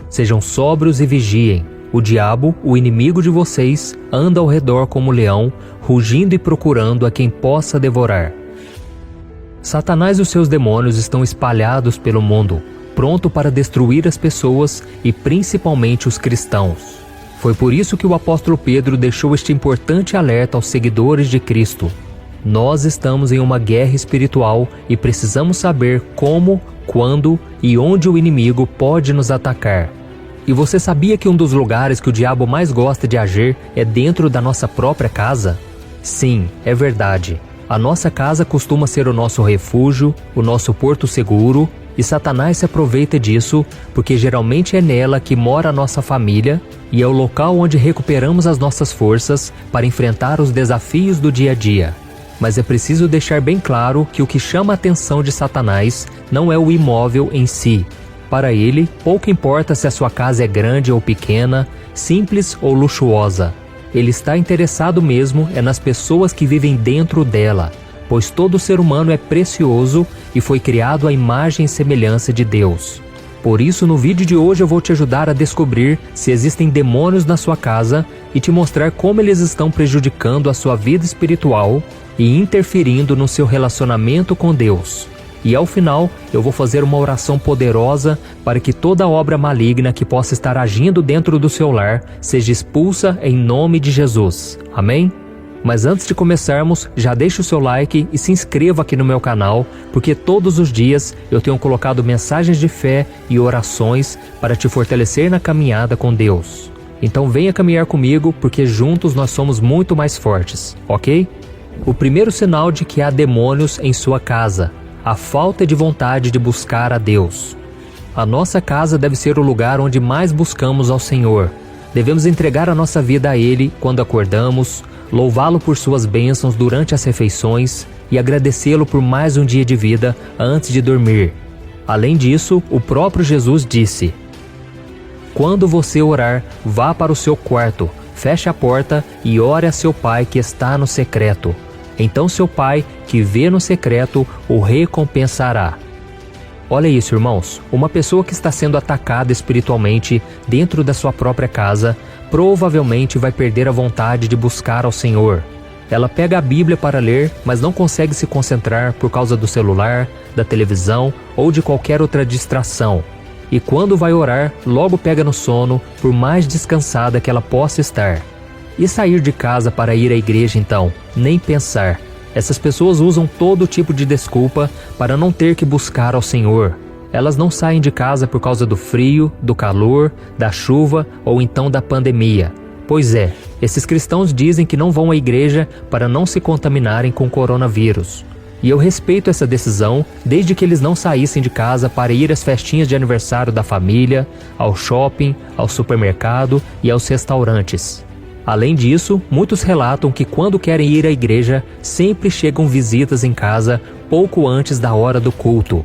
Sejam sóbrios e vigiem. O diabo, o inimigo de vocês, anda ao redor como leão, rugindo e procurando a quem possa devorar. Satanás e os seus demônios estão espalhados pelo mundo, pronto para destruir as pessoas e principalmente os cristãos. Foi por isso que o apóstolo Pedro deixou este importante alerta aos seguidores de Cristo. Nós estamos em uma guerra espiritual e precisamos saber como, quando e onde o inimigo pode nos atacar. E você sabia que um dos lugares que o diabo mais gosta de agir é dentro da nossa própria casa? Sim, é verdade. A nossa casa costuma ser o nosso refúgio, o nosso porto seguro, e Satanás se aproveita disso porque geralmente é nela que mora a nossa família e é o local onde recuperamos as nossas forças para enfrentar os desafios do dia a dia. Mas é preciso deixar bem claro que o que chama a atenção de Satanás não é o imóvel em si. Para ele, pouco importa se a sua casa é grande ou pequena, simples ou luxuosa. Ele está interessado mesmo nas pessoas que vivem dentro dela, pois todo ser humano é precioso e foi criado à imagem e semelhança de Deus. Por isso, no vídeo de hoje eu vou te ajudar a descobrir se existem demônios na sua casa e te mostrar como eles estão prejudicando a sua vida espiritual e interferindo no seu relacionamento com Deus. E ao final, eu vou fazer uma oração poderosa para que toda obra maligna que possa estar agindo dentro do seu lar seja expulsa em nome de Jesus. Amém? Mas antes de começarmos, já deixe o seu like e se inscreva aqui no meu canal, porque todos os dias eu tenho colocado mensagens de fé e orações para te fortalecer na caminhada com Deus. Então venha caminhar comigo, porque juntos nós somos muito mais fortes, ok? O primeiro sinal de que há demônios em sua casa: a falta de vontade de buscar a Deus. A nossa casa deve ser o lugar onde mais buscamos ao Senhor. Devemos entregar a nossa vida a Ele quando acordamos, louvá-lo por suas bênçãos durante as refeições e agradecê-lo por mais um dia de vida antes de dormir. Além disso, o próprio Jesus disse: quando você orar, vá para o seu quarto, feche a porta e ore a seu pai que está no secreto. Então seu pai, que vê no secreto, o recompensará. Olha isso, irmãos. Uma pessoa que está sendo atacada espiritualmente dentro da sua própria casa, provavelmente vai perder a vontade de buscar ao Senhor. Ela pega a Bíblia para ler, mas não consegue se concentrar por causa do celular, da televisão ou de qualquer outra distração. E quando vai orar, logo pega no sono, por mais descansada que ela possa estar. E sair de casa para ir à igreja então? Nem pensar. Essas pessoas usam todo tipo de desculpa para não ter que buscar ao Senhor. Elas não saem de casa por causa do frio, do calor, da chuva ou então da pandemia. Pois é, esses cristãos dizem que não vão à igreja para não se contaminarem com o coronavírus. E eu respeito essa decisão desde que eles não saíssem de casa para ir às festinhas de aniversário da família, ao shopping, ao supermercado e aos restaurantes. Além disso, muitos relatam que quando querem ir à igreja, sempre chegam visitas em casa pouco antes da hora do culto.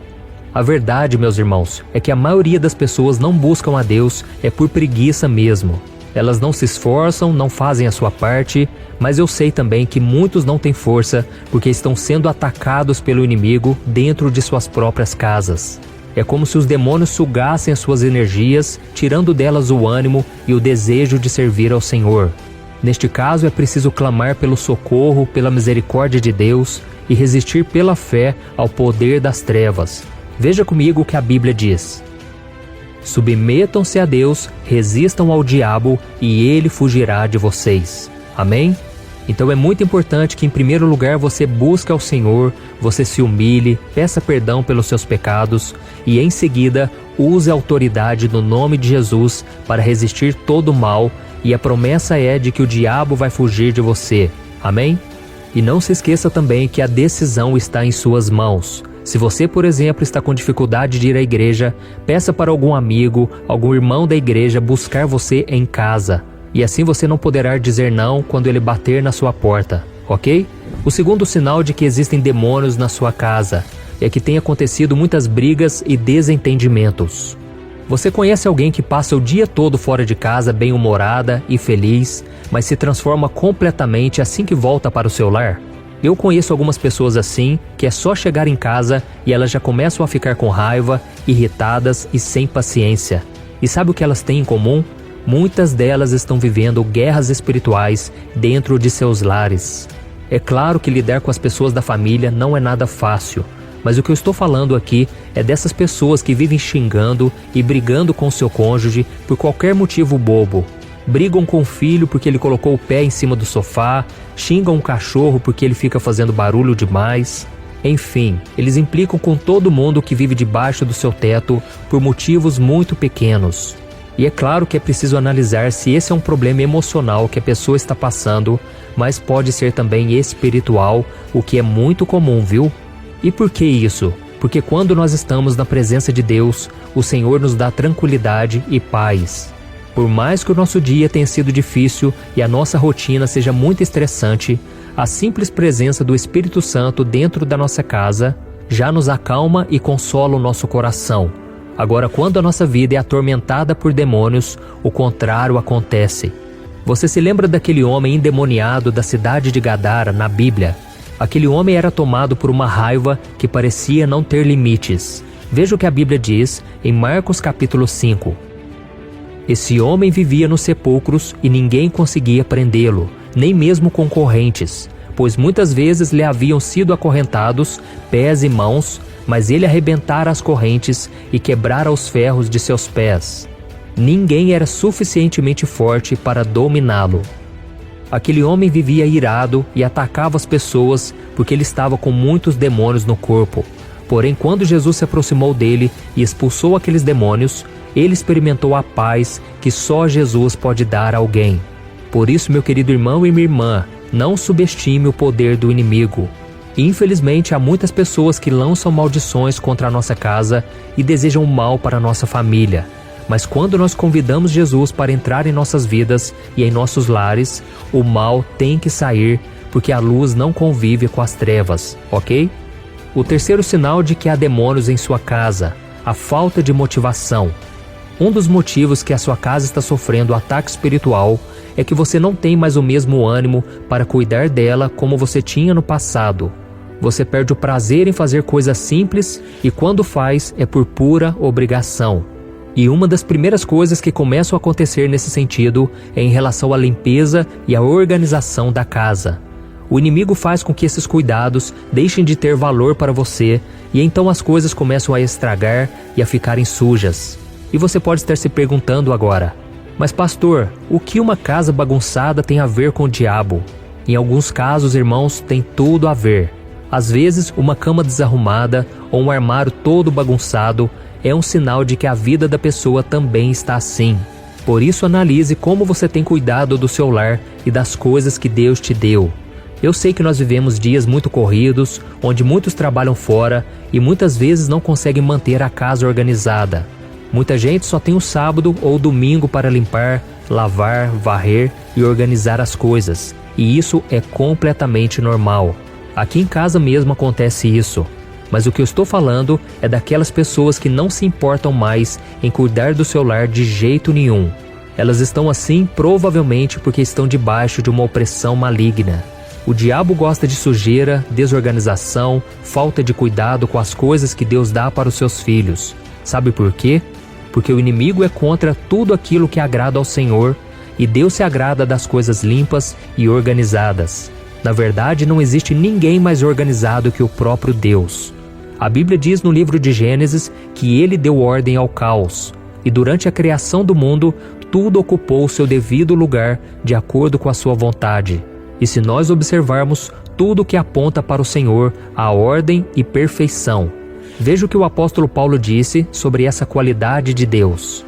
A verdade, meus irmãos, é que a maioria das pessoas não buscam a Deus por preguiça mesmo. Elas não se esforçam, não fazem a sua parte, mas eu sei também que muitos não têm força porque estão sendo atacados pelo inimigo dentro de suas próprias casas. É como se os demônios sugassem as suas energias, tirando delas o ânimo e o desejo de servir ao Senhor. Neste caso, é preciso clamar pelo socorro, pela misericórdia de Deus e resistir pela fé ao poder das trevas. Veja comigo o que a Bíblia diz: submetam-se a Deus, resistam ao diabo e ele fugirá de vocês. Amém? Então é muito importante que em primeiro lugar você busque ao Senhor, você se humilhe, peça perdão pelos seus pecados e em seguida use a autoridade no nome de Jesus para resistir todo o mal, e a promessa é de que o diabo vai fugir de você. Amém? E não se esqueça também que a decisão está em suas mãos. Se você, por exemplo, está com dificuldade de ir à igreja, peça para algum amigo, algum irmão da igreja buscar você em casa. E assim você não poderá dizer não quando ele bater na sua porta, ok? O segundo sinal de que existem demônios na sua casa é que tem acontecido muitas brigas e desentendimentos. Você conhece alguém que passa o dia todo fora de casa bem-humorada e feliz, mas se transforma completamente assim que volta para o seu lar? Eu conheço algumas pessoas assim, que é só chegar em casa e elas já começam a ficar com raiva, irritadas e sem paciência. E sabe o que elas têm em comum? Muitas delas estão vivendo guerras espirituais dentro de seus lares. É claro que lidar com as pessoas da família não é nada fácil, mas o que eu estou falando aqui é dessas pessoas que vivem xingando e brigando com seu cônjuge por qualquer motivo bobo. Brigam com o filho porque ele colocou o pé em cima do sofá, xingam um cachorro porque ele fica fazendo barulho demais. Enfim, eles implicam com todo mundo que vive debaixo do seu teto por motivos muito pequenos. E é claro que é preciso analisar se esse é um problema emocional que a pessoa está passando, mas pode ser também espiritual, o que é muito comum, viu? E por que isso? Porque quando nós estamos na presença de Deus, o Senhor nos dá tranquilidade e paz. Por mais que o nosso dia tenha sido difícil e a nossa rotina seja muito estressante, a simples presença do Espírito Santo dentro da nossa casa já nos acalma e consola o nosso coração. Agora, quando a nossa vida é atormentada por demônios, o contrário acontece. Você se lembra daquele homem endemoniado da cidade de Gadara na Bíblia? Aquele homem era tomado por uma raiva que parecia não ter limites. Veja o que a Bíblia diz em Marcos capítulo 5. Esse homem vivia nos sepulcros e ninguém conseguia prendê-lo, nem mesmo com correntes, pois muitas vezes lhe haviam sido acorrentados pés e mãos, mas ele arrebentara as correntes e quebrara os ferros de seus pés. Ninguém era suficientemente forte para dominá-lo. Aquele homem vivia irado e atacava as pessoas porque ele estava com muitos demônios no corpo. Porém, quando Jesus se aproximou dele e expulsou aqueles demônios, ele experimentou a paz que só Jesus pode dar a alguém. Por isso, meu querido irmão e minha irmã, não subestime o poder do inimigo. Infelizmente, há muitas pessoas que lançam maldições contra a nossa casa e desejam o mal para a nossa família. Mas quando nós convidamos Jesus para entrar em nossas vidas e em nossos lares, o mal tem que sair, porque a luz não convive com as trevas, ok? O terceiro sinal de que há demônios em sua casa, a falta de motivação. Um dos motivos que a sua casa está sofrendo ataque espiritual é que você não tem mais o mesmo ânimo para cuidar dela como você tinha no passado. Você perde o prazer em fazer coisas simples e quando faz é por pura obrigação. E uma das primeiras coisas que começam a acontecer nesse sentido é em relação à limpeza e à organização da casa. O inimigo faz com que esses cuidados deixem de ter valor para você e então as coisas começam a estragar e a ficarem sujas. E você pode estar se perguntando agora: mas pastor, o que uma casa bagunçada tem a ver com o diabo? Em alguns casos, irmãos, tem tudo a ver. Às vezes, uma cama desarrumada ou um armário todo bagunçado é um sinal de que a vida da pessoa também está assim. Por isso, analise como você tem cuidado do seu lar e das coisas que Deus te deu. Eu sei que nós vivemos dias muito corridos, onde muitos trabalham fora e muitas vezes não conseguem manter a casa organizada. Muita gente só tem o sábado ou o domingo para limpar, lavar, varrer e organizar as coisas. E isso é completamente normal. Aqui em casa mesmo acontece isso. Mas o que eu estou falando é daquelas pessoas que não se importam mais em cuidar do seu lar de jeito nenhum. Elas estão assim provavelmente porque estão debaixo de uma opressão maligna. O diabo gosta de sujeira, desorganização, falta de cuidado com as coisas que Deus dá para os seus filhos. Sabe por quê? Porque o inimigo é contra tudo aquilo que agrada ao Senhor e Deus se agrada das coisas limpas e organizadas. Na verdade, não existe ninguém mais organizado que o próprio Deus. A Bíblia diz no livro de Gênesis que ele deu ordem ao caos, e durante a criação do mundo, tudo ocupou o seu devido lugar de acordo com a sua vontade. E se nós observarmos tudo que aponta para o Senhor, a ordem e perfeição. Veja o que o apóstolo Paulo disse sobre essa qualidade de Deus.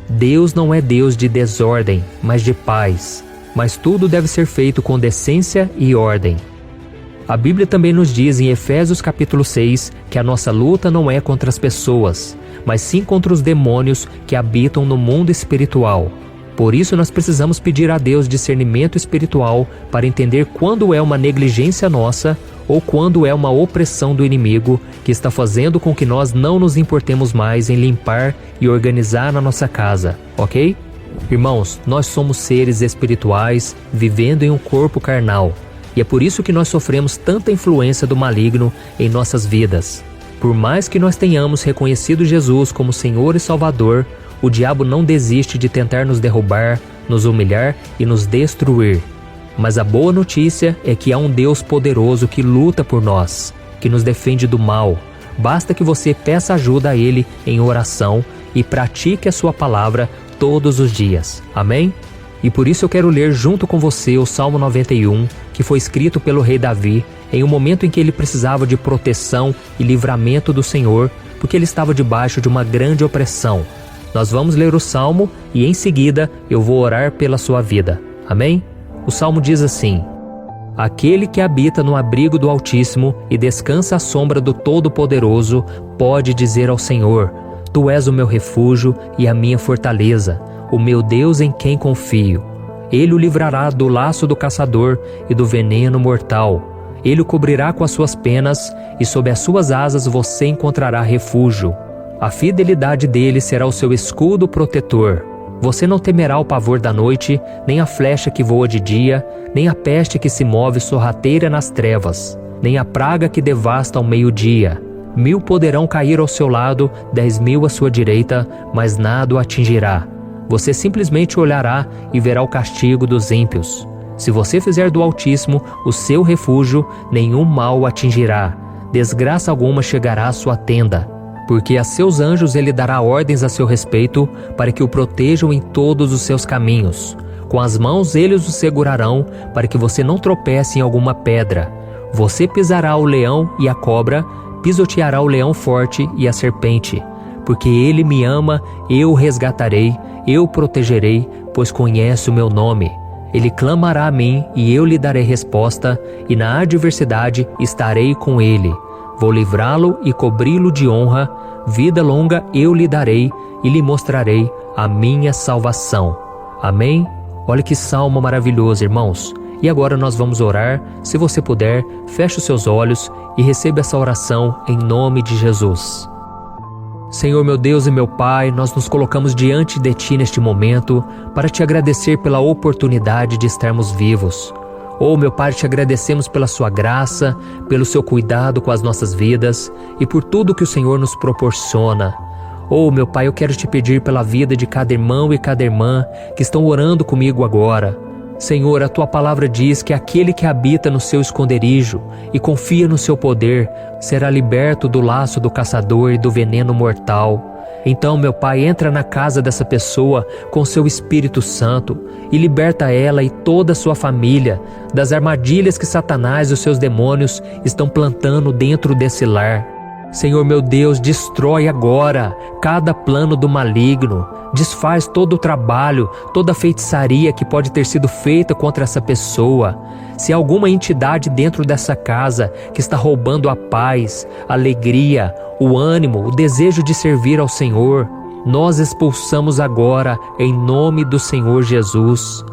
Deus não é Deus de desordem, mas de paz. Mas tudo deve ser feito com decência e ordem. A Bíblia também nos diz em Efésios capítulo 6 que a nossa luta não é contra as pessoas, mas sim contra os demônios que habitam no mundo espiritual. Por isso nós precisamos pedir a Deus discernimento espiritual para entender quando é uma negligência nossa ou quando é uma opressão do inimigo que está fazendo com que nós não nos importemos mais em limpar e organizar na nossa casa, ok? Irmãos, nós somos seres espirituais vivendo em um corpo carnal e é por isso que nós sofremos tanta influência do maligno em nossas vidas. Por mais que nós tenhamos reconhecido Jesus como Senhor e Salvador, o diabo não desiste de tentar nos derrubar, nos humilhar e nos destruir. Mas a boa notícia é que há um Deus poderoso que luta por nós, que nos defende do mal. Basta que você peça ajuda a Ele em oração e pratique a sua palavra todos os dias. Amém? E por isso eu quero ler junto com você o Salmo 91, que foi escrito pelo rei Davi, em um momento em que ele precisava de proteção e livramento do Senhor, porque ele estava debaixo de uma grande opressão. Nós vamos ler o Salmo e em seguida eu vou orar pela sua vida. Amém? O Salmo diz assim: Aquele que habita no abrigo do Altíssimo e descansa à sombra do Todo-Poderoso, pode dizer ao Senhor: Tu és o meu refúgio e a minha fortaleza, o meu Deus em quem confio. Ele o livrará do laço do caçador e do veneno mortal. Ele o cobrirá com as suas penas e sob as suas asas você encontrará refúgio. A fidelidade dele será o seu escudo protetor. Você não temerá o pavor da noite, nem a flecha que voa de dia, nem a peste que se move sorrateira nas trevas, nem a praga que devasta ao meio-dia. 1000 poderão cair ao seu lado, 10.000 à sua direita, mas nada o atingirá. Você simplesmente olhará e verá o castigo dos ímpios. Se você fizer do Altíssimo o seu refúgio, nenhum mal o atingirá. Desgraça alguma chegará à sua tenda. Porque a seus anjos ele dará ordens a seu respeito, para que o protejam em todos os seus caminhos. Com as mãos eles o segurarão, para que você não tropece em alguma pedra. Você pisará o leão e a cobra, pisoteará o leão forte e a serpente. Porque ele me ama, eu o resgatarei, eu o protegerei, pois conhece o meu nome. Ele clamará a mim e eu lhe darei resposta, e na adversidade estarei com ele. Vou livrá-lo e cobri-lo de honra, vida longa eu lhe darei e lhe mostrarei a minha salvação. Amém? Olha que salmo maravilhoso, irmãos. E agora nós vamos orar. Se você puder, feche os seus olhos e receba essa oração em nome de Jesus. Senhor meu Deus e meu Pai, nós nos colocamos diante de Ti neste momento para Te agradecer pela oportunidade de estarmos vivos. Oh, meu Pai, Te agradecemos pela Sua graça, pelo Seu cuidado com as nossas vidas e por tudo que o Senhor nos proporciona. Oh, meu Pai, eu quero Te pedir pela vida de cada irmão e cada irmã que estão orando comigo agora. Senhor, a Tua palavra diz que aquele que habita no Seu esconderijo e confia no Seu poder será liberto do laço do caçador e do veneno mortal. Então, meu Pai, entra na casa dessa pessoa com Seu Espírito Santo e liberta ela e toda a sua família das armadilhas que Satanás e os seus demônios estão plantando dentro desse lar. Senhor meu Deus, destrói agora cada plano do maligno, desfaz todo o trabalho, toda a feitiçaria que pode ter sido feita contra essa pessoa. Se há alguma entidade dentro dessa casa que está roubando a paz, a alegria, o ânimo, o desejo de servir ao Senhor, nós expulsamos agora em nome do Senhor Jesus.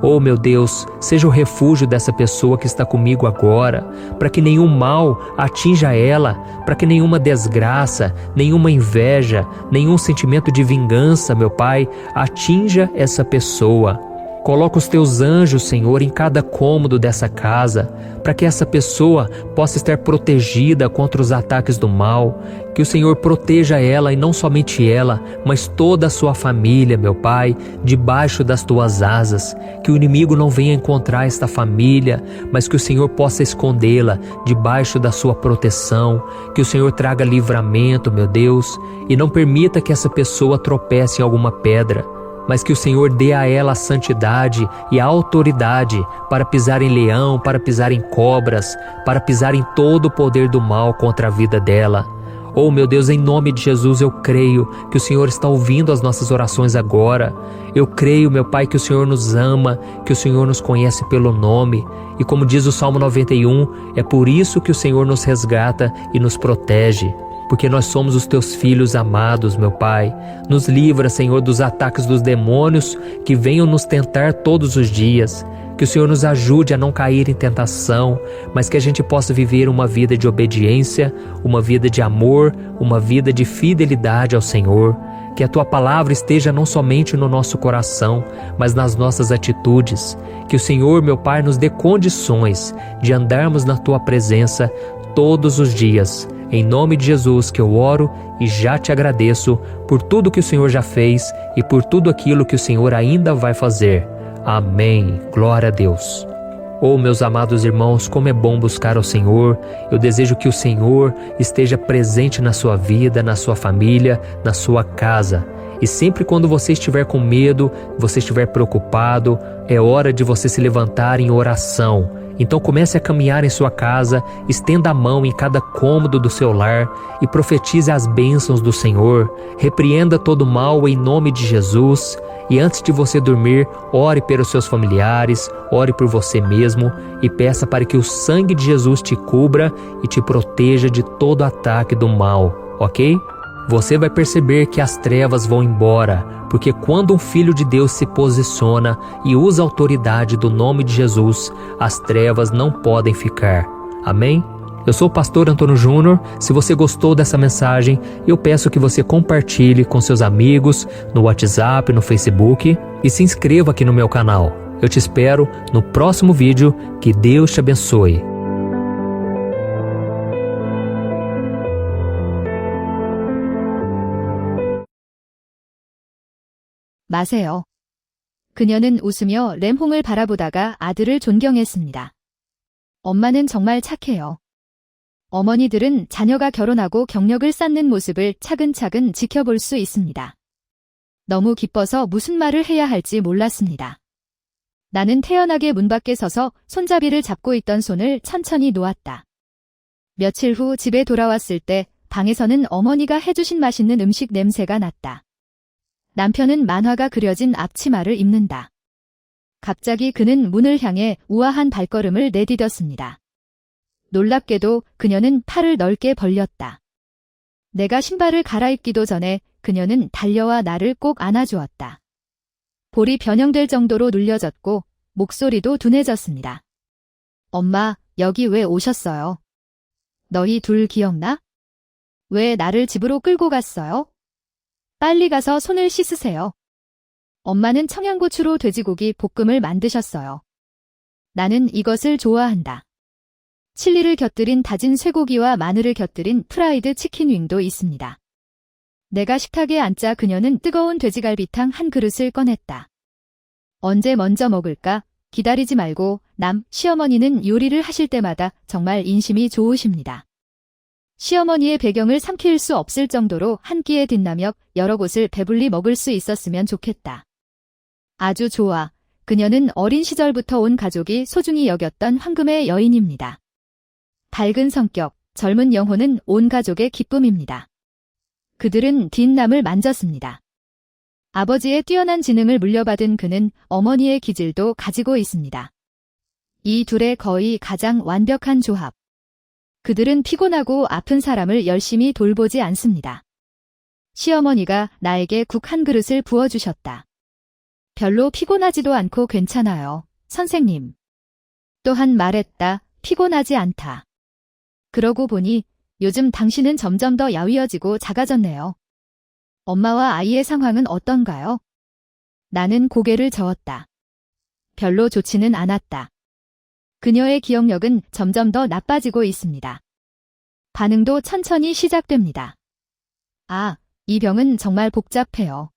Oh meu Deus, seja o refúgio dessa pessoa que está comigo agora, para que nenhum mal atinja ela, para que nenhuma desgraça, nenhuma inveja, nenhum sentimento de vingança, meu Pai, atinja essa pessoa. Coloca os Teus anjos, Senhor, em cada cômodo dessa casa, para que essa pessoa possa estar protegida contra os ataques do mal. Que o Senhor proteja ela e não somente ela, mas toda a sua família, meu Pai, debaixo das Tuas asas. Que o inimigo não venha encontrar esta família, mas que o Senhor possa escondê-la debaixo da sua proteção. Que o Senhor traga livramento, meu Deus, e não permita que essa pessoa tropece em alguma pedra, mas que o Senhor dê a ela a santidade e a autoridade para pisar em leão, para pisar em cobras, para pisar em todo o poder do mal contra a vida dela. Oh, meu Deus, em nome de Jesus, eu creio que o Senhor está ouvindo as nossas orações agora. Eu creio, meu Pai, que o Senhor nos ama, que o Senhor nos conhece pelo nome. E como diz o Salmo 91, é por isso que o Senhor nos resgata e nos protege. Porque nós somos os Teus filhos amados, meu Pai. Nos livra, Senhor, dos ataques dos demônios que venham nos tentar todos os dias. Que o Senhor nos ajude a não cair em tentação, mas que a gente possa viver uma vida de obediência, uma vida de amor, uma vida de fidelidade ao Senhor. Que a Tua palavra esteja não somente no nosso coração, mas nas nossas atitudes. Que o Senhor, meu Pai, nos dê condições de andarmos na Tua presença todos os dias. Em nome de Jesus que eu oro e já te agradeço por tudo que o Senhor já fez e por tudo aquilo que o Senhor ainda vai fazer. Amém. Glória a Deus. Oh, meus amados irmãos, como é bom buscar ao Senhor. Eu desejo que o Senhor esteja presente na sua vida, na sua família, na sua casa. E sempre quando você estiver com medo, você estiver preocupado, é hora de você se levantar em oração. Então comece a caminhar em sua casa, estenda a mão em cada cômodo do seu lar e profetize as bênçãos do Senhor. Repreenda todo mal em nome de Jesus. E antes de você dormir, ore pelos seus familiares, ore por você mesmo e peça para que o sangue de Jesus te cubra e te proteja de todo ataque do mal, ok? Você vai perceber que as trevas vão embora, porque quando um filho de Deus se posiciona e usa a autoridade do nome de Jesus, as trevas não podem ficar. Amém? Eu sou o pastor Antônio Júnior. Se você gostou dessa mensagem, eu peço que você compartilhe com seus amigos no WhatsApp, no Facebook e se inscreva aqui no meu canal. Eu te espero no próximo vídeo. Que Deus te abençoe. 마세요. 그녀는 웃으며 램홍을 바라보다가 아들을 존경했습니다. 엄마는 정말 착해요. 어머니들은 자녀가 결혼하고 경력을 쌓는 모습을 차근차근 지켜볼 수 있습니다. 너무 기뻐서 무슨 말을 해야 할지 몰랐습니다. 나는 태연하게 문 밖에 서서 손잡이를 잡고 있던 손을 천천히 놓았다. 며칠 후 집에 돌아왔을 때 방에서는 어머니가 해주신 맛있는 음식 냄새가 났다. 남편은 만화가 그려진 앞치마를 입는다. 갑자기 그는 문을 향해 우아한 발걸음을 내디뎠습니다. 놀랍게도 그녀는 팔을 넓게 벌렸다. 내가 신발을 갈아입기도 전에 그녀는 달려와 나를 꼭 안아주었다. 볼이 변형될 정도로 눌려졌고 목소리도 둔해졌습니다. 엄마, 여기 왜 오셨어요? 너희 둘 기억나? 왜 나를 집으로 끌고 갔어요? 빨리 가서 손을 씻으세요. 엄마는 청양고추로 돼지고기 볶음을 만드셨어요. 나는 이것을 좋아한다. 칠리를 곁들인 다진 쇠고기와 마늘을 곁들인 프라이드 치킨 윙도 있습니다. 내가 식탁에 앉자 그녀는 뜨거운 돼지갈비탕 한 그릇을 꺼냈다. 언제 먼저 먹을까? 기다리지 말고. 시어머니는 요리를 하실 때마다 정말 인심이 좋으십니다. 시어머니의 배경을 삼킬 수 없을 정도로 한 끼에 뒷라며 여러 곳을 배불리 먹을 수 있었으면 좋겠다. 아주 좋아. 그녀는 어린 시절부터 온 가족이 소중히 여겼던 황금의 여인입니다. 밝은 성격, 젊은 영혼은 온 가족의 기쁨입니다. 그들은 뒷남을 만졌습니다. 아버지의 뛰어난 지능을 물려받은 그는 어머니의 기질도 가지고 있습니다. 이 둘의 거의 가장 완벽한 조합. 그들은 피곤하고 아픈 사람을 열심히 돌보지 않습니다. 시어머니가 나에게 국 한 그릇을 부어주셨다. 별로 피곤하지도 않고 괜찮아요, 선생님. 또한 말했다. 피곤하지 않다. 그러고 보니 요즘 당신은 점점 더 야위어지고 작아졌네요. 엄마와 아이의 상황은 어떤가요? 나는 고개를 저었다. 별로 좋지는 않았다. 그녀의 기억력은 점점 더 나빠지고 있습니다. 반응도 천천히 시작됩니다. 아, 이 병은 정말 복잡해요.